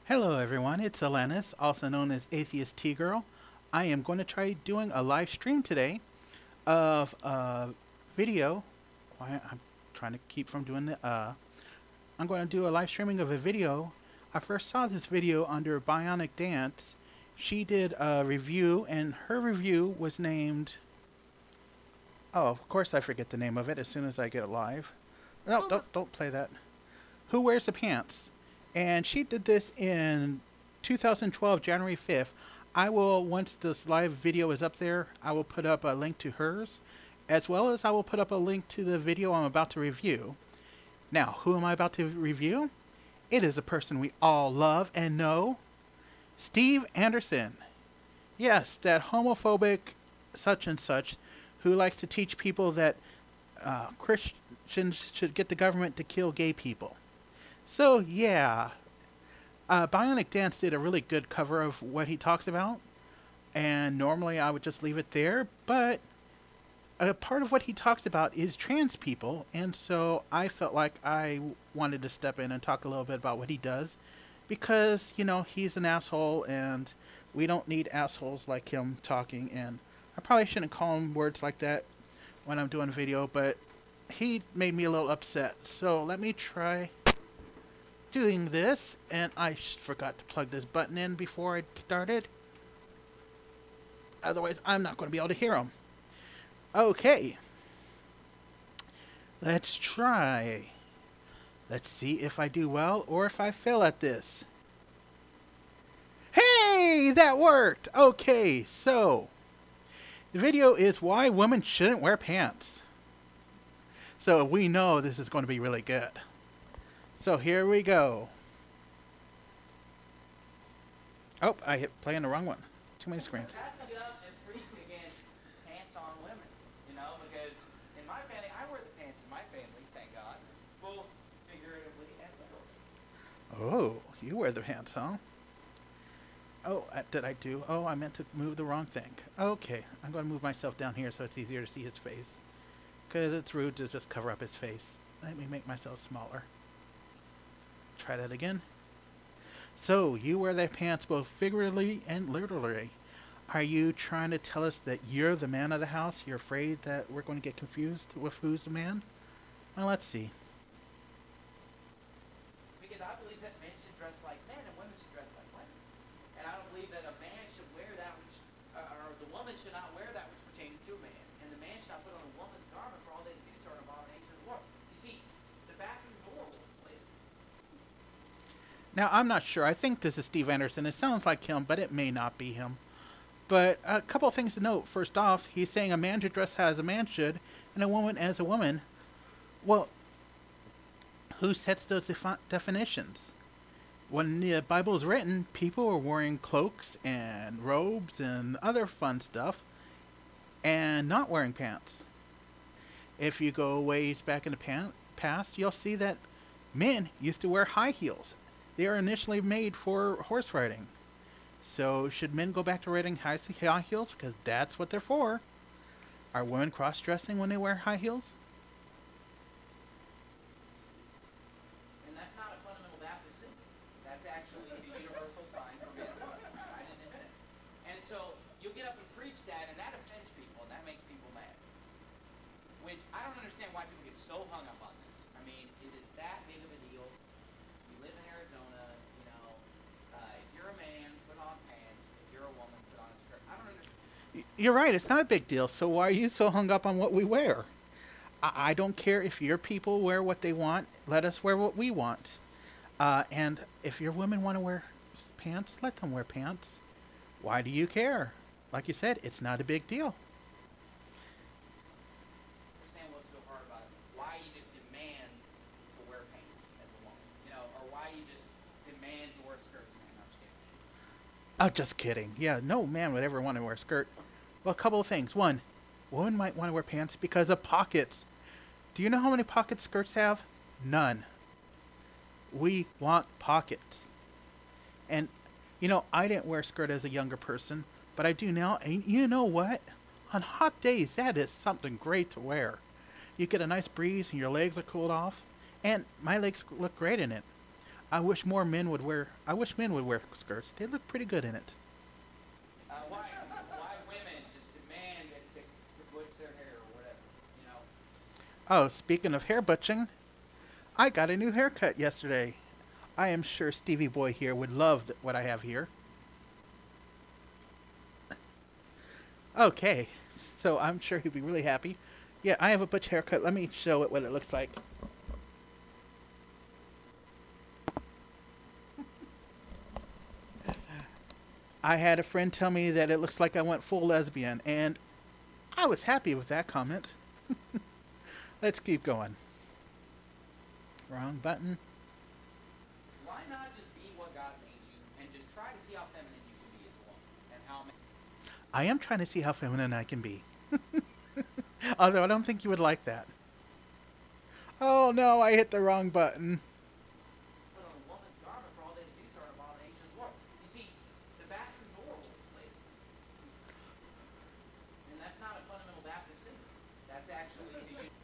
Hello everyone, it's Alanis, also known as Atheist T-Girl. I am going to try doing a live stream today of a video. I'm trying to keep from doing the I'm going to do a live streaming of a video. I first saw this video under Bionic Dance. She did a review and her review was named... Oh, of course I forget the name of it as soon as I get it live. No, don't play that. Who Wears the Pants? And she did this in 2012, January 5th. I will, once this live video is up there, I will put up a link to hers, as well as I will put up a link to the video I'm about to review. Now, who am I about to review? It is a person we all love and know, Steve Anderson. Yes, that homophobic such and such who likes to teach people that Christians should get the government to kill gay people. So, yeah, Bionic Dance did a really good cover of what he talks about, and normally I would just leave it there, but a part of what he talks about is trans people, and so I felt like I wanted to step in and talk a little bit about what he does, because, you know, he's an asshole, and we don't need assholes like him talking, and I probably shouldn't call him words like that when I'm doing a video, but he made me a little upset, so let me try doing this, and I forgot to plug this button in before I started. Otherwise, I'm not going to be able to hear him. Okay. Let's try. Let's see if I do well or if I fail at this. Hey, that worked! Okay, so the video is why women shouldn't wear pants. So we know this is going to be really good. So here we go. Oh, I hit play on the wrong one. Too many screens. That's up and preach against pants on women, you know, because in my family, I wear the pants in my family, thank God, both figuratively and literally. Oh, you wear the pants, huh? Oh, did I do? Oh, I meant to move the wrong thing. Okay, I'm going to move myself down here so it's easier to see his face. Because it's rude to just cover up his face. Let me make myself smaller. Try that again. So, you wear their pants both figuratively and literally. Are you trying to tell us that you're the man of the house? You're afraid that we're going to get confused with who's the man? Well, let's see. Because I believe that men should dress like men and women should dress like women. And I don't believe that a man should wear that which, or the woman should not wear that which pertains to a man. And the man should not put on a woman's garment for all they do so an abomination of the Lord. You see, the bathroom door was lit. Now, I'm not sure. I think this is Steve Anderson. It sounds like him, but it may not be him. But a couple of things to note. First off, he's saying a man should dress as a man should, and a woman as a woman. Well, who sets those definitions? When the Bible was written, people were wearing cloaks and robes and other fun stuff, and not wearing pants. If you go ways back in the past, you'll see that men used to wear high heels. They are initially made for horse riding. So should men go back to wearing high heels? Because that's what they're for. Are women cross-dressing when they wear high heels? And that's not a fundamental Baptist sin. That's actually the universal sign for men and women. I didn't admit it. And so you'll get up and preach that, and that offends people, and that makes people mad. Which I don't understand why people get so hung up on this. I mean, is it that big of a deal? You live in Arizona, you know, if you're a man, put on pants. If you're a woman, put on a skirt. I don't understand. You're right, it's not a big deal. So why are you so hung up on what we wear? I don't care if your people wear what they want. Let us wear what we want. And if your women want to wear pants, let them wear pants. Why do you care? Like you said, it's not a big deal. Understand what's so hard about it. Why you just demand to wear pants as a woman, you know, or why you just demand to wear skirts. Man, I'm just kidding. Oh, just kidding. Yeah, no man would ever want to wear a skirt. Well, a couple of things. One, women might want to wear pants because of pockets. Do you know how many pockets skirts have? None. We want pockets. And, you know, I didn't wear a skirt as a younger person, but I do now. And you know what? On hot days, that is something great to wear. You get a nice breeze and your legs are cooled off. And my legs look great in it. I wish men would wear skirts. They look pretty good in it. Why women just demand to butch their hair or whatever, you know? Oh, speaking of hair butching, I got a new haircut yesterday. I am sure Stevie Boy here would love what I have here. Okay, so I'm sure he'd be really happy. Yeah, I have a butch haircut. Let me show it what it looks like. I had a friend tell me that it looks like I went full lesbian, and I was happy with that comment. Let's keep going. Wrong button. Why not just be what God made you and just try to see how feminine you can be as a woman and how I am trying to see how feminine I can be. Although I don't think you would like that. Oh no, I hit the wrong button. put on a woman's garment for all they do start abomination as well. You see, the bathroom door was later. And that's not a fundamental Baptist sin. That's actually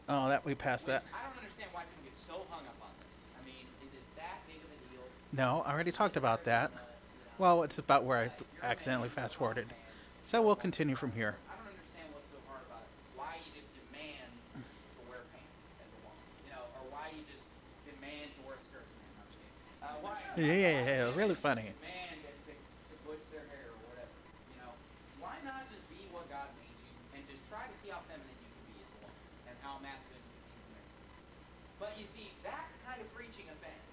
Oh, that we passed that. I don't understand why people get so hung up on this. I mean, is it that big of a deal? No, I already talked about that. Well, it's about where I accidentally fast forwarded. So we'll continue from here. I don't understand what's so hard about it. Why you just demand to wear pants as a woman, you know, or why you just demand to wear skirts. Man, I'm just kidding. Yeah, really funny. Demand to butch their hair or whatever, you know. Why not just be what God made you and just try to see how feminine you can be as a woman and how masculine you can be as a man? But you see, that kind of preaching offends.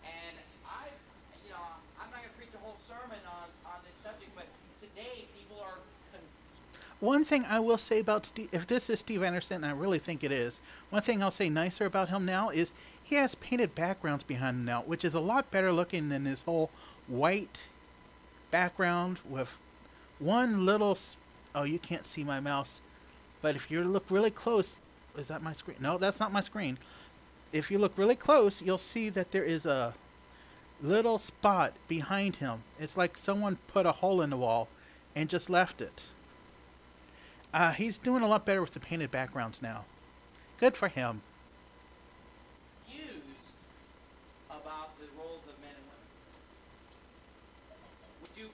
And I'm not going to preach a whole sermon on this subject, but today people are One thing I will say about Steve, if this is Steve Anderson, and I really think it is, one thing I'll say nicer about him now is he has painted backgrounds behind him now, which is a lot better looking than his whole white background with one little, oh, you can't see my mouse, but if you look really close, is that my screen? No, that's not my screen. If you look really close, you'll see that there is a little spot behind him. It's like someone put a hole in the wall and just left it. He's doing a lot better with the painted backgrounds now. Good for him. confused about the roles of men and women.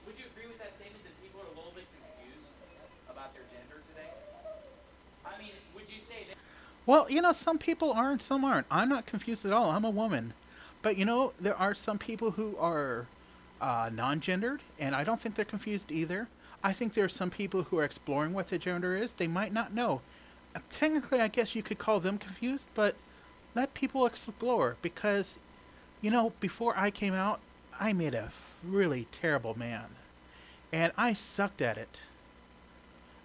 Would you agree with that statement that people are a little bit confused about their gender today? I mean, would you say that? Well, you know, some people are and some aren't. I'm not confused at all. I'm a woman. But, you know, there are some people who are non-gendered, and I don't think they're confused either. I think there are some people who are exploring what their gender is. They might not know. Technically, I guess you could call them confused, but let people explore. Because, you know, before I came out, I made a really terrible man. And I sucked at it.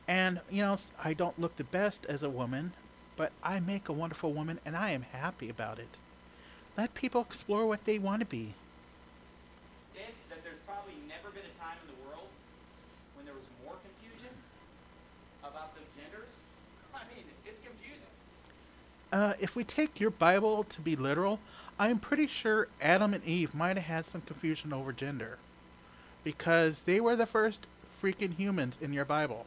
And, you know, I don't look the best as a woman, but I make a wonderful woman, and I am happy about it. Let people explore what they want to be. That there's probably never been a time in the world when there was more confusion about the genders? I mean, it's confusing. If we take your Bible to be literal, I'm pretty sure Adam and Eve might have had some confusion over gender. Because they were the first freaking humans in your Bible.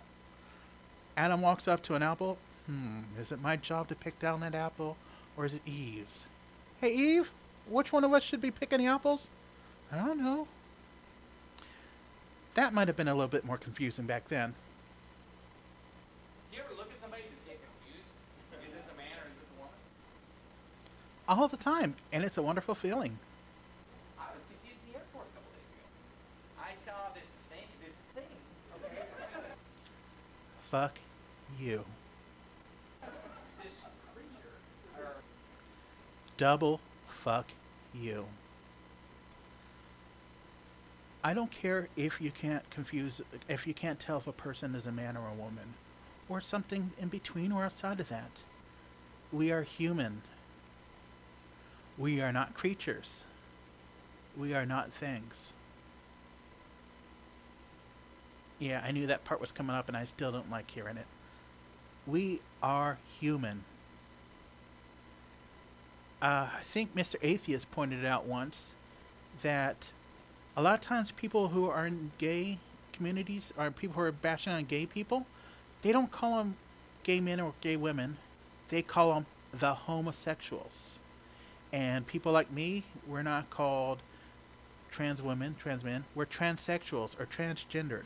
Adam walks up to an apple. Is it my job to pick down that apple? Or is it Eve's? Hey, Eve, which one of us should be picking the apples? I don't know. That might have been a little bit more confusing back then. Do you ever look at somebody and just get confused? Is this a man or is this a woman? All the time, and it's a wonderful feeling. I was confused in the airport a couple days ago. I saw this thing. Okay. Fuck you. This creature. Double fuck you. I don't care if you can't tell if a person is a man or a woman, or something in between or outside of that. We are human. We are not creatures. We are not things. Yeah, I knew that part was coming up and I still don't like hearing it. We are human. I think Mr. Atheist pointed it out once that a lot of times people who are in gay communities, or people who are bashing on gay people, they don't call them gay men or gay women. They call them the homosexuals. And people like me, we're not called trans women, trans men. We're transsexuals or transgendered.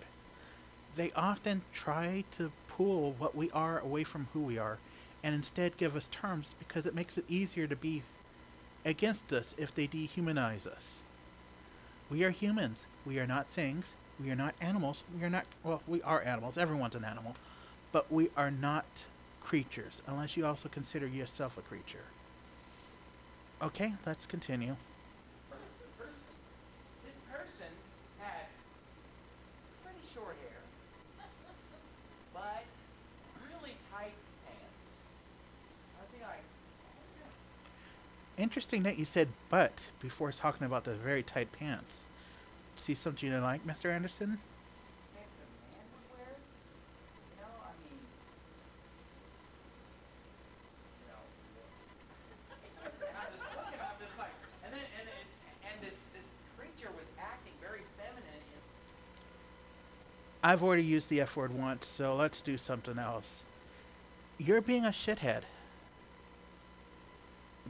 They often try to pull what we are away from who we are and instead give us terms because it makes it easier to be against us if they dehumanize us. We are humans. We are not things. We are not animals. We are not, well, we are animals. Everyone's an animal. But we are not creatures, unless you also consider yourself a creature. Okay, let's continue. This person had pretty short hair, but really tight pants. I was thinking like, Interesting that you said "but" before talking about the very tight pants. See something you like, Mr. Anderson? pants that a man would wear? You know, I mean, you know. And I'm just looking, I'm just like, and this creature was acting very feminine. I've already used the F word once, so let's do something else. You're being a shithead.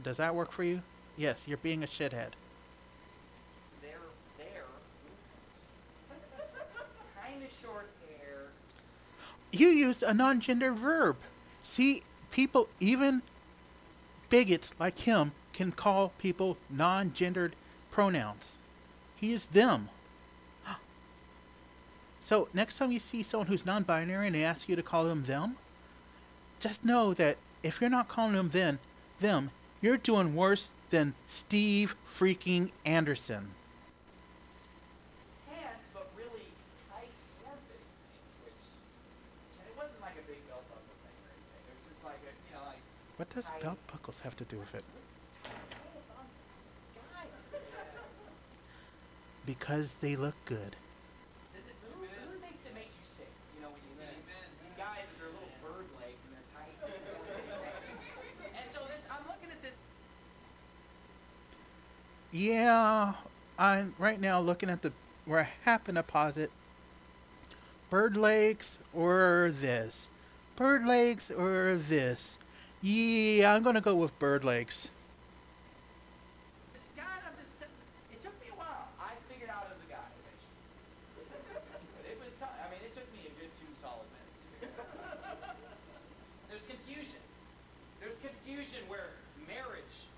Does that work for you? Yes, you're being a shithead. They're kind of short hair. You used a non-gendered verb. See, people, even bigots like him, can call people non-gendered pronouns. He used them. So next time you see someone who's non-binary and they ask you to call them, just know that if you're not calling them, you're doing worse than Steve freaking Anderson. Pants, but really tight form-fitting pants, which, and it wasn't like a big belt buckle thing or anything. It was just like a, you know, like What does tight belt buckles have to do with it? pants on guys. Because they look good. Does it move? Who thinks it makes you sick? You know, when you see these guys with their little bird legs and their tight. And so this, I'm looking at this. Yeah, I'm right now looking at where I happen to posit bird legs or this. Bird legs or this. Yeah, I'm gonna go with bird legs. This guy, and I'm just, it took me a while. I figured out as a guy eventually. But it was tough. I mean, it took me a good 2 solid minutes to figure it out. There's confusion. There's confusion where marriage,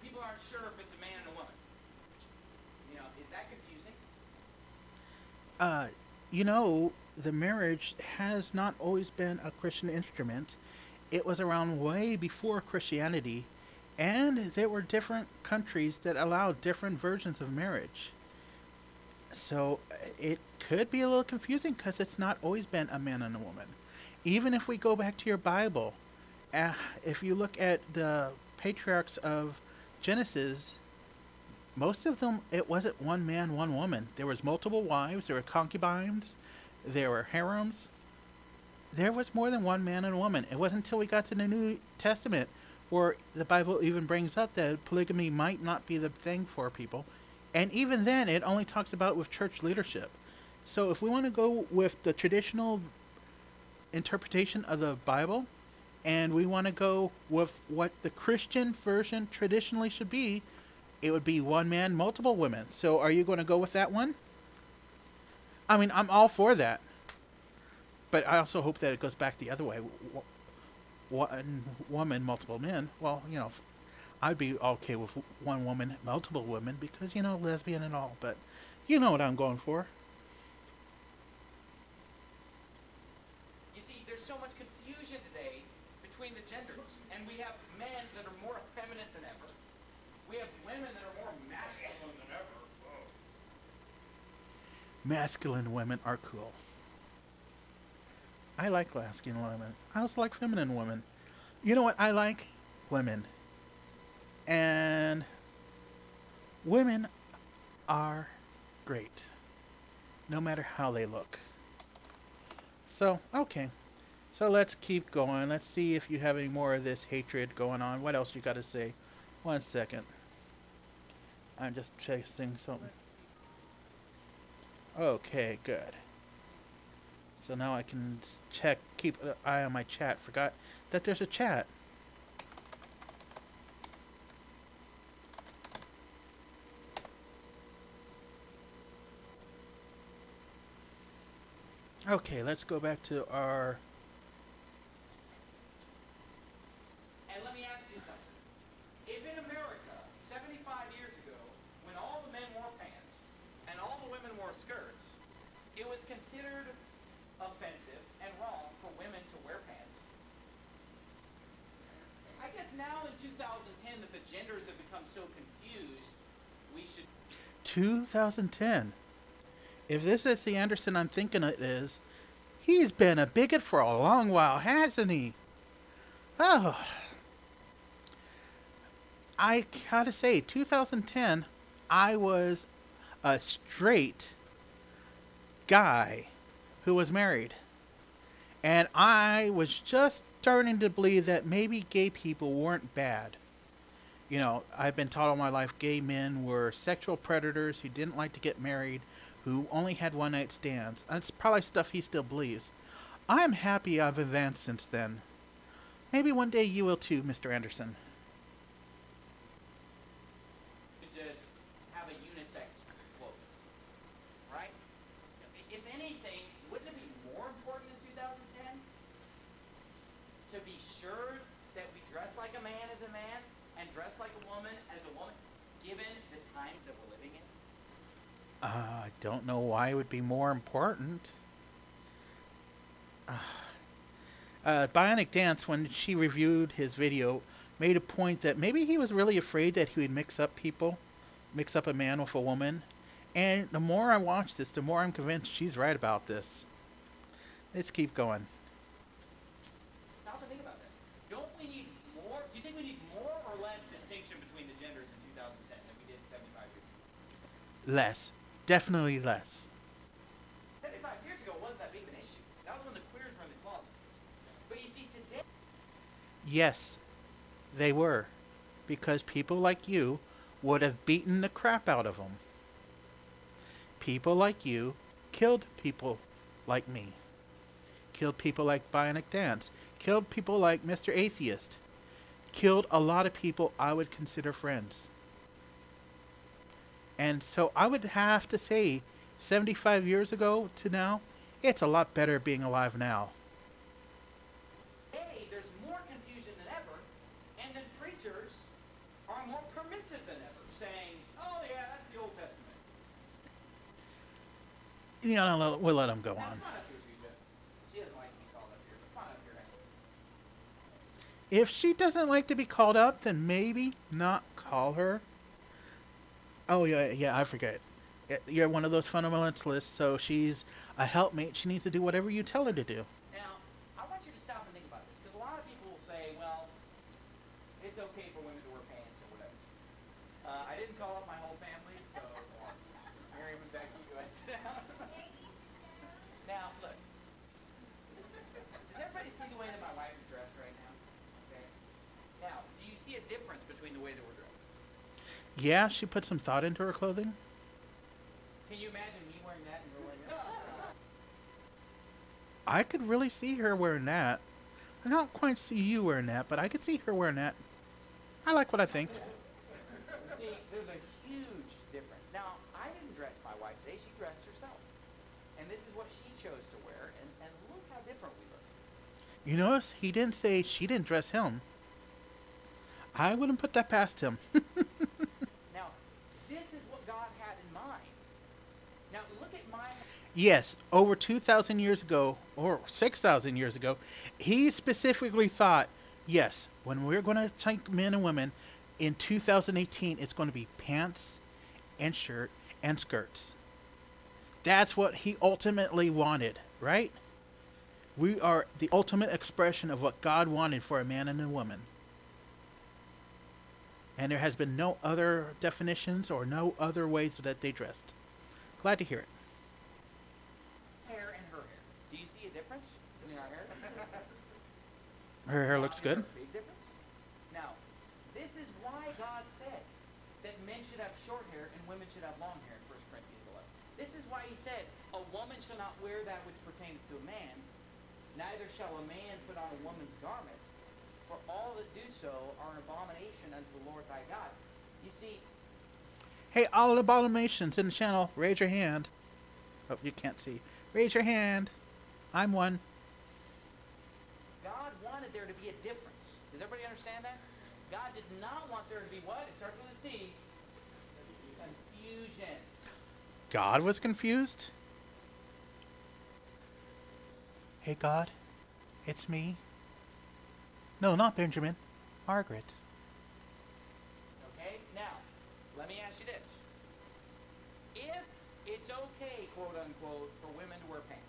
people aren't sure if it's a man and a woman. You know, is that confusing? You know, the marriage has not always been a Christian instrument. It was around way before Christianity, and there were different countries that allowed different versions of marriage. So it could be a little confusing because it's not always been a man and a woman. Even if we go back to your Bible, if you look at the patriarchs of Genesis, most of them, it wasn't one man, one woman. There was multiple wives, there were concubines, there were harems. There was more than one man and a woman. It wasn't until we got to the New Testament where the Bible even brings up that polygamy might not be the thing for people. And even then, it only talks about it with church leadership. So if we want to go with the traditional interpretation of the Bible, and we want to go with what the Christian version traditionally should be, it would be one man, multiple women. So are you going to go with that one? I mean, I'm all for that. But I also hope that it goes back the other way. One woman, multiple men. Well, you know, I'd be okay with one woman, multiple women, because, you know, lesbian and all. But you know what I'm going for. You see, there's so much confusion today between the genders. And we have men that are more effeminate than ever. We have women that are more masculine than ever. Whoa. Masculine women are cool. I like masculine women. I also like feminine women. You know what I like? Women. And women are great. No matter how they look. So, okay. So let's keep going. Let's see if you have any more of this hatred going on. What else you got to say? 1 second. I'm just chasing something. Okay, good. So now I can check, keep an eye on my chat. Forgot that there's a chat. Okay, let's go back to our... And let me ask you something. If in America, 75 years ago, when all the men wore pants and all the women wore skirts, it was considered offensive and wrong for women to wear pants. I guess now in 2010 that the genders have become so confused, we should... 2010. If this is the Anderson I'm thinking it is, he's been a bigot for a long while, hasn't he? Oh. I gotta say, 2010, I was a straight guy who was married. And I was just starting to believe that maybe gay people weren't bad. You know, I've been taught all my life gay men were sexual predators who didn't like to get married, who only had one-night stands. That's probably stuff he still believes. I'm happy I've advanced since then. Maybe one day you will too, Mr. Anderson. just have a unisex quote, right? If anything, wouldn't it be more important in 2010 to be sure that we dress like a man as a man and dress like a woman as a woman, given the times that we're living in? I don't know why it would be more important. Bionic Dance, when she reviewed his video, made a point that maybe he was really afraid that he would mix up people, mix up a man with a woman. And the more I watch this, the more I'm convinced she's right about this. Let's keep going. Stop and think about that. Don't we need more? Do you think we need more or less distinction between the genders in 2010 than we did 75 years ago? Less. Definitely less. 75 years ago wasn't that big of an issue. That was when the queers were in the closet. But you see, today... Yes, they were. Because people like you would have beaten the crap out of them. People like you killed people like me. Killed people like Bionic Dance. Killed people like Mr. Atheist. Killed a lot of people I would consider friends. And so I would have to say, 75 years ago to now, it's a lot better being alive now. Hey, there's more confusion than ever, and then preachers are more permissive than ever, saying, oh yeah, that's the Old Testament. You know, we'll let them go Now, on. come on up here, Suja. She doesn't like to be called up here, but come on up here, Hank. If she doesn't like to be called up, then maybe not call her. Oh, yeah, I forget. You're one of those fundamentalists, so she's a helpmate. She needs to do whatever you tell her to do. Now, I want you to stop and think about this, because a lot of people will say, well, it's okay for women to wear pants or whatever. I didn't call up my whole family, so Miriam and Becky, go ahead and sit down. Now, look. Does everybody see the way that my wife is dressed right now? Okay. Now, do you see a difference between the way that we're dressed? Yeah, she put some thought into her clothing. Can you imagine me wearing that and her wearing that? I could really see her wearing that. I don't quite see you wearing that, but I could see her wearing that. I like what I think. See, there's a huge difference. Now, I didn't dress my wife today. She dressed herself. And this is what she chose to wear, and look how different we look. You notice he didn't say she didn't dress him. I wouldn't put that past him. Now, this is what God had in mind. Now, look at my... Yes, over 2,000 years ago, or 6,000 years ago, he specifically thought, yes, when we're going to take men and women, in 2018, it's going to be pants and shirt and skirts. That's what he ultimately wanted, right? We are the ultimate expression of what God wanted for a man and a woman. And there has been no other definitions or no other ways that they dressed. Glad to hear it. hair and her hair. Do you see a difference between our hair? Her hair looks good. Big difference. Now, this is why God said that men should have short hair and women should have long hair in 1 Corinthians 11. This is why he said, a woman shall not wear that which pertaineth to a man, neither shall a man put on a woman's garment, for all that do so are an abomination unto the Lord thy God. You see... Hey, all abominations in the channel, raise your hand. Oh, you can't see. Raise your hand. I'm one. God wanted there to be a difference. Does everybody understand that? God did not want there to be what? It starts with a C. Confusion. God was confused? Hey, God, it's me. No, not Benjamin. Margaret. Okay? Now, let me ask you this. If it's okay, quote unquote, for women to wear pants,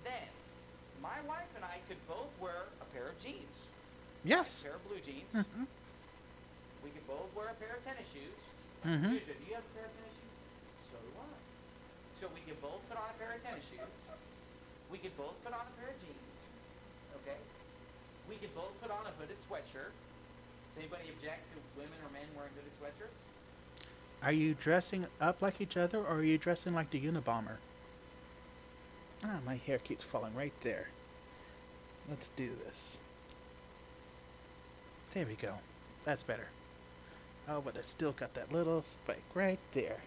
then my wife and I could both wear a pair of jeans. Yes. A pair of blue jeans. Mm-hmm. We could both wear a pair of tennis shoes. Mm-hmm. Do you have a pair of tennis shoes? So do I. So we could both put on a pair of tennis shoes. We could both put on a pair of jeans. Okay? We could both put on a hooded sweatshirt. Does anybody object to women or men wearing hooded sweatshirts? Are you dressing up like each other, or are you dressing like the Unabomber? Ah, my hair keeps falling right there. Let's do this. There we go. That's better. Oh, but it's still got that little spike right there.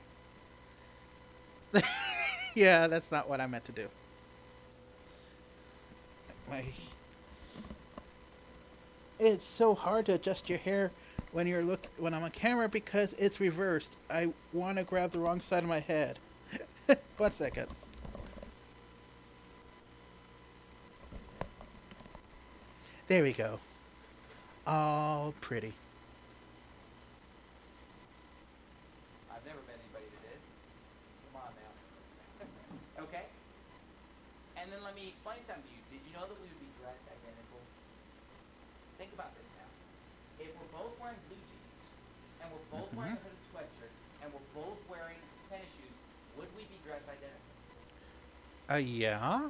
Yeah, that's not what I meant to do. It's so hard to adjust your hair when when I'm on camera because it's reversed. I want to grab the wrong side of my head. 1 second. There we go. All pretty. I've never met anybody that did. Come on now. Okay? And then let me explain something to you. Did you know that we would be dressed identical? Think about this now. If we're both wearing blue jeans, and we're both wearing a hooded sweatshirt, and we're both wearing tennis shoes, would we be dressed identical? Yeah.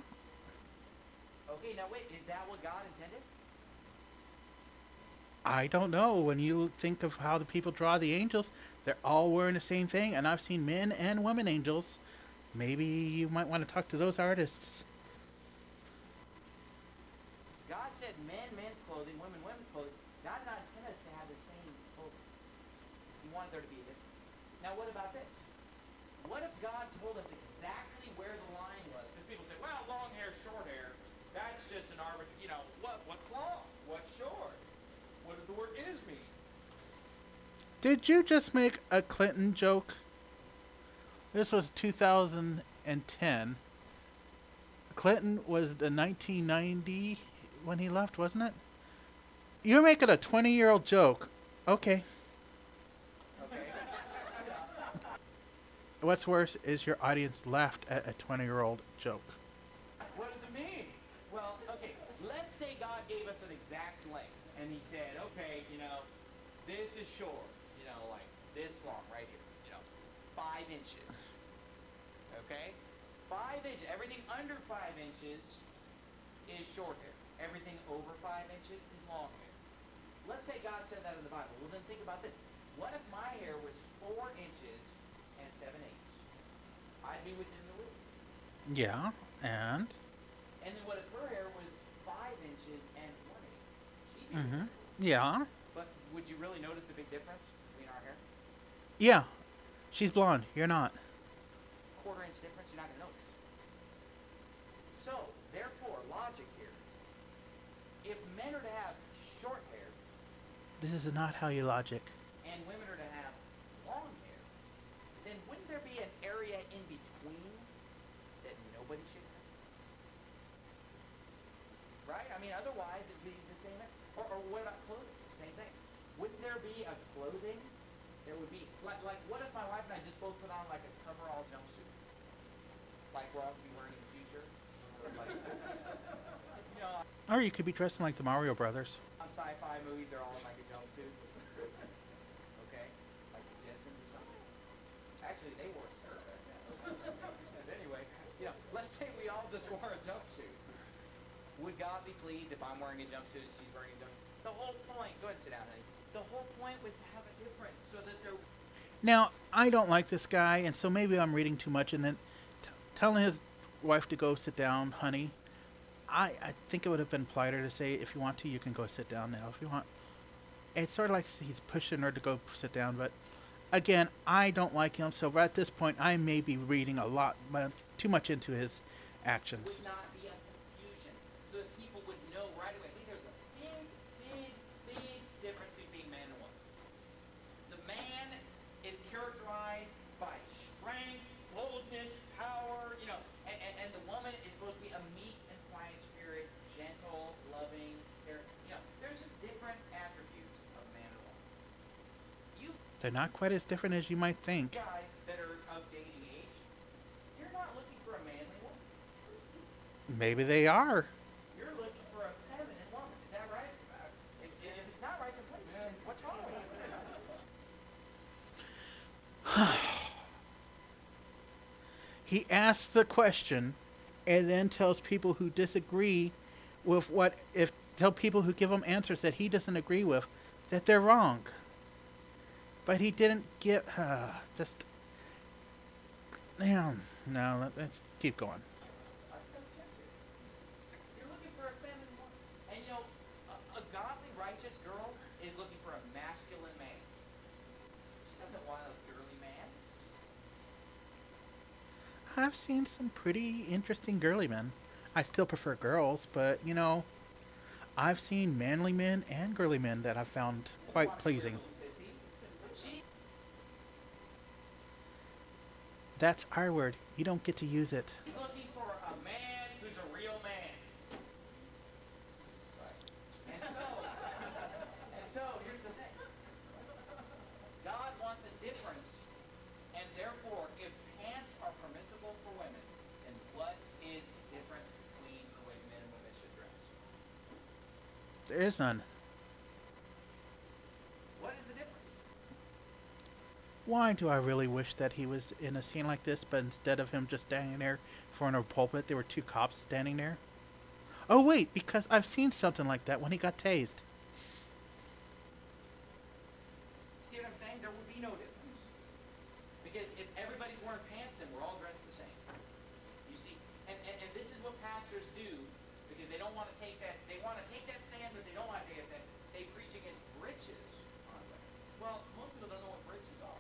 Okay, now wait, is that what God intended? I don't know. When you think of how the people draw the angels, they're all wearing the same thing, and I've seen men and women angels. Maybe you might want to talk to those artists. God said men, men's clothing, women, women's clothing. God did not intend us to have the same clothing. He wanted there to be a difference. Now what about this? What if God told us exactly where the line was? Because people say, well, long hair, short hair, that's just an arbitrary, what's long? What's short? What does the word is mean? Did you just make a Clinton joke? This was 2010. Clinton was the 1990 when he left, wasn't it? You're making a 20-year-old joke. Okay. Okay. What's worse is your audience laughed at a 20-year-old joke. What does it mean? Well, okay, let's say God gave us an exact length, and he said, okay, this is short, like this long right here, 5 inches. Okay? 5 inches. Everything under 5 inches is short hair. Everything over 5 inches is long hair. Let's say God said that in the Bible. Well, then think about this. What if my hair was 4 inches and 7/8? I'd be within the rule. Yeah, and? And then what if her hair was 5 inches and 1/8? She'd be within the rule. Yeah. But would you really notice a big difference between our hair? Yeah. She's blonde. You're not. Quarter-inch difference, you're not going to notice. So, therefore, logic here. If men are to have short hair This is not how you logic. and women are to have long hair, then wouldn't there be an area in between that nobody should have? Right? I mean, otherwise it'd be the same. Or what about clothing? Same thing. Wouldn't there be a clothing that would be like what if my wife and I just both put on like a coverall jumpsuit? Like we're all gonna be wearing in the future? Like, Or you could be dressing like the Mario Brothers. on sci-fi movies, they're all in like a jumpsuit. Okay? Like the Jetsons or something. Actually, they wore a skirt back then. But anyway, let's say we all just wore a jumpsuit. Would God be pleased if I'm wearing a jumpsuit and she's wearing a jumpsuit? The whole point, go ahead and sit down, honey. The whole point was to have a difference so that there... Now, I don't like this guy, and so maybe I'm reading too much, and then telling his wife to go sit down, honey. I think it would have been politer to say, if you want to, you can go sit down now. If you want. It's sort of like he's pushing her to go sit down, but again, I don't like him, so at this point, I may be reading a lot, too much into his actions. would not be a confusion, so that people would know right away, hey, there's a big, big, big difference between man and woman. The man is characterized by strength, boldness, power, and the woman is supposed to be a meek and quiet spirit, gentle, loving. There's just different attributes of man and woman. You They're not quite as different as you might think. guys that are of dating age, you're not looking for a manly woman. Maybe they are. You're looking for a feminine woman. Is that right? If it's not right, then what's wrong with it? He asks a question and then tells people who disagree with tell people who give him answers that he doesn't agree with that they're wrong. But he didn't get just damn. No, let's keep going. You're looking for a feminine woman. And a godly, righteous girl is looking for a masculine man. She doesn't want a girly man. I've seen some pretty interesting girly men. I still prefer girls, but I've seen manly men and girly men that I've found quite pleasing. That's our word. You don't get to use it. He's looking for a man who's a real man. And so here's the thing. God wants a difference, and therefore, if pants are permissible for women, then what is the difference between the way men and women should dress? There is none. What is the difference? Why do I really wish that he was in a scene like this, but instead of him just standing there for a pulpit, there were two cops standing there? Oh wait, because I've seen something like that when he got tased. See what I'm saying? There would be no difference. Because if everybody's wearing pants, then we're all dressed the same. You see? And this is what pastors do, because they don't want to take that, they want to take that stand, but they don't want to take that stand. They preach against breeches on women. Well, most people don't know what breeches are.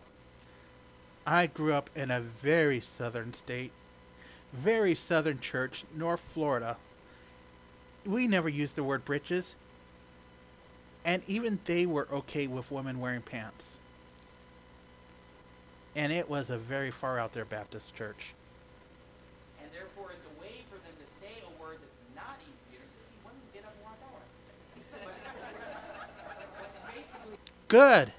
I grew up in a very southern state, very southern church, North Florida. We never used the word breeches, and even they were okay with women wearing pants. And it was a very far out there Baptist church. And therefore, it's a way for them to say a word that's not easy to understand. See, women get up and walk over. Basically, Good.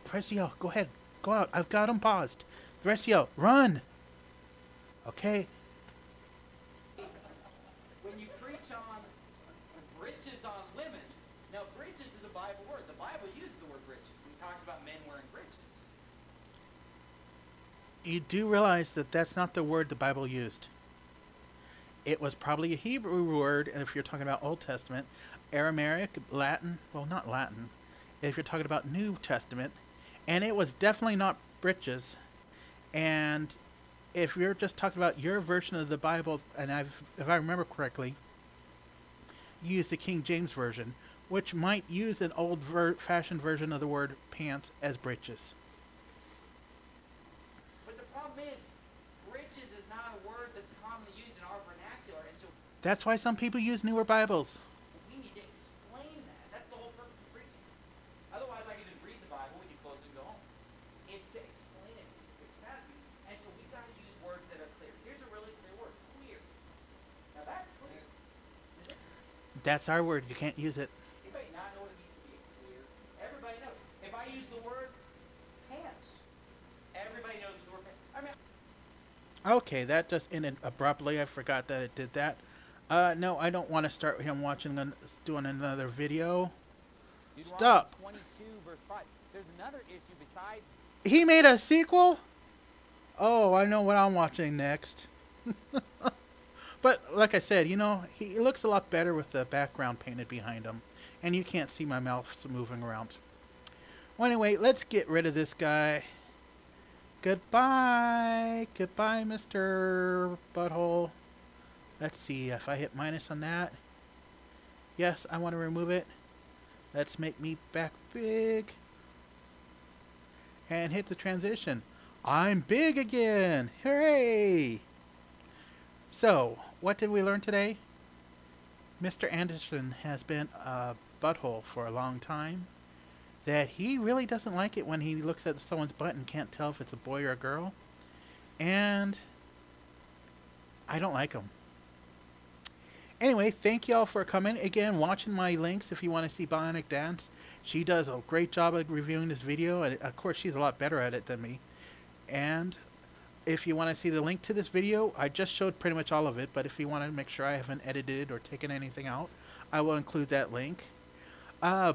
Prezio, go ahead. Go out. I've got him paused. Prezio, run. Okay. when you preach on breeches on women, now breeches is a Bible word. The Bible uses the word breeches. It talks about men wearing breeches. You do realize that that's not the word the Bible used. It was probably a Hebrew word, and if you're talking about Old Testament, Aramaic, Latin, well, not Latin, if you're talking about New Testament, and it was definitely not breeches. And if you're just talking about your version of the Bible, and if I remember correctly, you used the King James Version, which might use an old-fashioned version of the word pants as breeches. But the problem is, breeches is not a word that's commonly used in our vernacular, and so That's why some people use newer Bibles. we need to explain that. That's the whole purpose of preaching. Otherwise, I could just read the Bible, we could close it and go home. It's to explain it, to expound it. And so we've got to use words that are clear. Here's a really clear word, clear. Now that's clear. That's our word. You can't use it. Anybody not know what it means to be clear? Everybody knows. If I use the word pants, everybody knows the word pants. I mean, Okay, that just ended abruptly. I forgot that it did that. No, I don't want to start with him doing another video. Stop. 22 verse 5. There's another issue besides. He made a sequel? Oh, I know what I'm watching next. But like I said, he looks a lot better with the background painted behind him. And you can't see my mouth moving around. Well, anyway, let's get rid of this guy. Goodbye. Goodbye, Mr. Butthole. Let's see if I hit minus on that. Yes, I want to remove it. Let's make me back big. And hit the transition. I'm big again. Hooray! So, what did we learn today? Mr. Anderson has been a butthole for a long time. That he really doesn't like it when he looks at someone's butt and can't tell if it's a boy or a girl. And I don't like him. Anyway, thank y'all for coming. Again, watching my links if you want to see Bionic Dance. She does a great job of reviewing this video. And of course, she's a lot better at it than me. And if you want to see the link to this video, I just showed pretty much all of it. But if you want to make sure I haven't edited or taken anything out, I will include that link.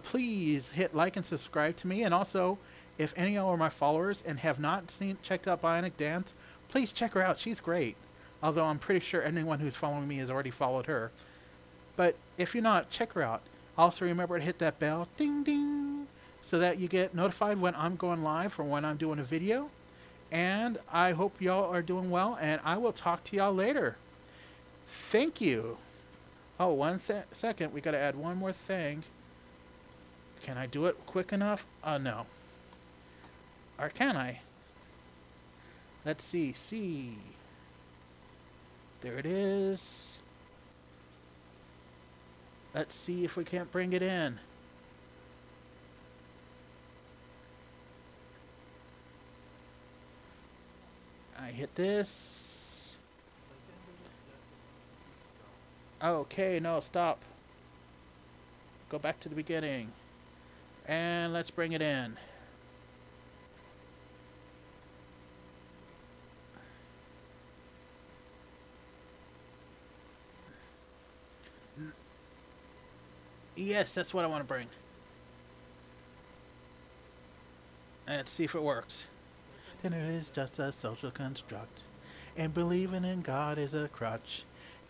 Please hit like and subscribe to me. And also, if any of you are my followers and have not checked out Bionic Dance, please check her out. She's great. Although I'm pretty sure anyone who's following me has already followed her. But if you're not, check her out. Also remember to hit that bell, ding ding, so that you get notified when I'm going live or when I'm doing a video. And I hope y'all are doing well, and I will talk to y'all later. Thank you. Oh, one second. We got to add one more thing. Can I do it quick enough? No. Or can I? Let's see. See. There it is. Let's see if we can't bring it in. I hit this. Okay, no, stop. Go back to the beginning. And let's bring it in. Yes, that's what I want to bring. Let's see if it works. Then it is just a social construct, and believing in God is a crutch.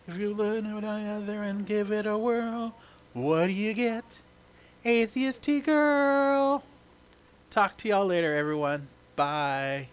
If you learn it other and give it a whirl, what do you get? Atheist T-girl! Talk to y'all later, everyone. Bye.